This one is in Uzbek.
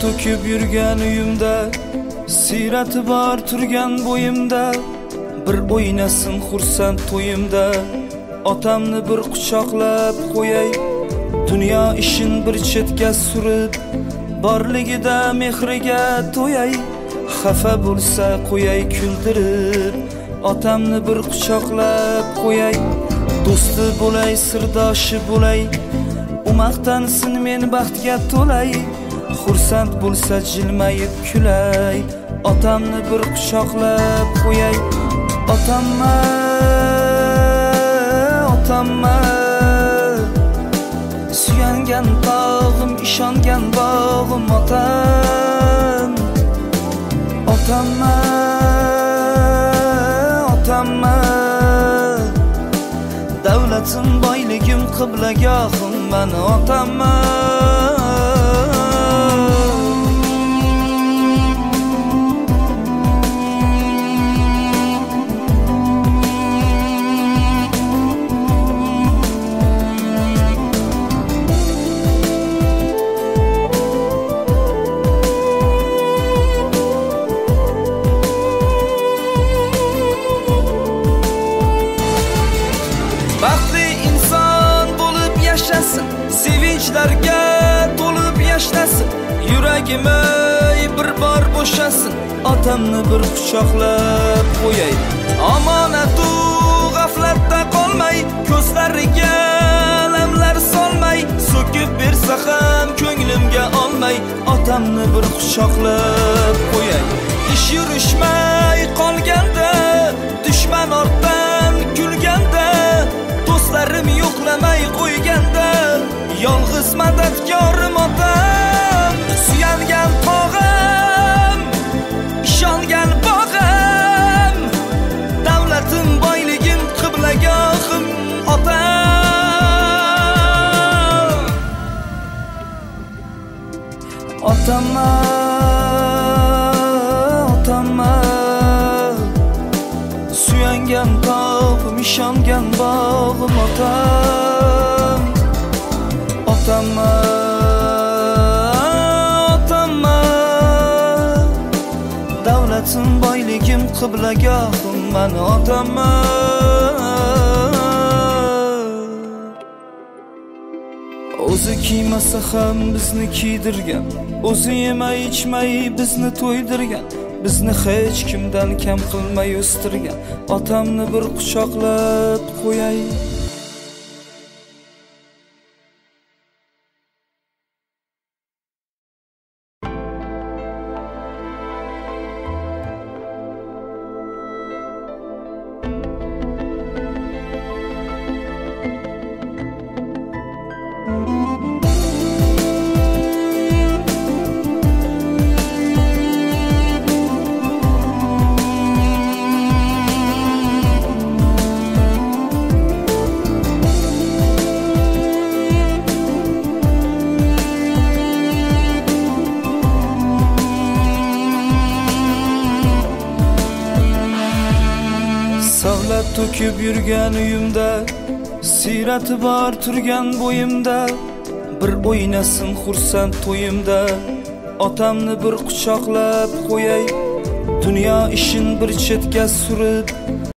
to'kib yurgan uyimda, siyrati bor turgan bo'yimda, bir o'ynasin xursand to'yimda. Otamni bir quchoqlab qo'yay, dunyo ishin bir chetga surib, borligida mehriga to'yay. Xafa bo'lsa qo'yay kuldirib, otamni bir quchoqlab qo'yay. Do'sti bo'lay, sirdoshi bo'lay, u maqtansin men baxtga to'lay. Xursand bo'lsa jilmayib kulay, otamni bir quchoqlab qo'yay. Otamma, otamma, suyangan tog'im, ishongan bog'im otam. Otamma, otamma, davlatim, boyligim, qiblagohim mani otamma. Baxtli inson bo'lib yashasin, sevinchlarga to'lib yashnasin. Yuragim bir bor bo'shasin, otamni bir quchoqlab qo'yay. Omonatu g'aflatda qolmay, ko'zlariga lamlar solmay, so'kib bersa ham ko'nglimga olmay, otamni bir quchoqlab qo'yay. Ish yurishmay qolganda, dushman ortdan kulganda, do'stlarim yo'qlamay qo'yganda, yolg'iz madadkorim otam. Suyangan tog'im, ishongan bog'im, davlatim, boyligim, qiblagohim otam. Otamma, otamma, suyangan tog'im, ishongan bog'im otam. Otamma, otamma, davlatim, boyligim, qiblagohim mani otamma. O'zi kiymasa ham bizni kiydirgan, o'zi yemay ichmay bizni to'ydirgan, bizni hech kimdan kam qilmay o'stirgan, otamni bir quchoqlab qo'yay. Savlat to'kib yurgan uyimda, siyrati bor turgan bo'yimda, bir o'ynasin xursand to'yimda. Otamni bir quchoqlab qo'yay, dunyo ishin bir chetga surib,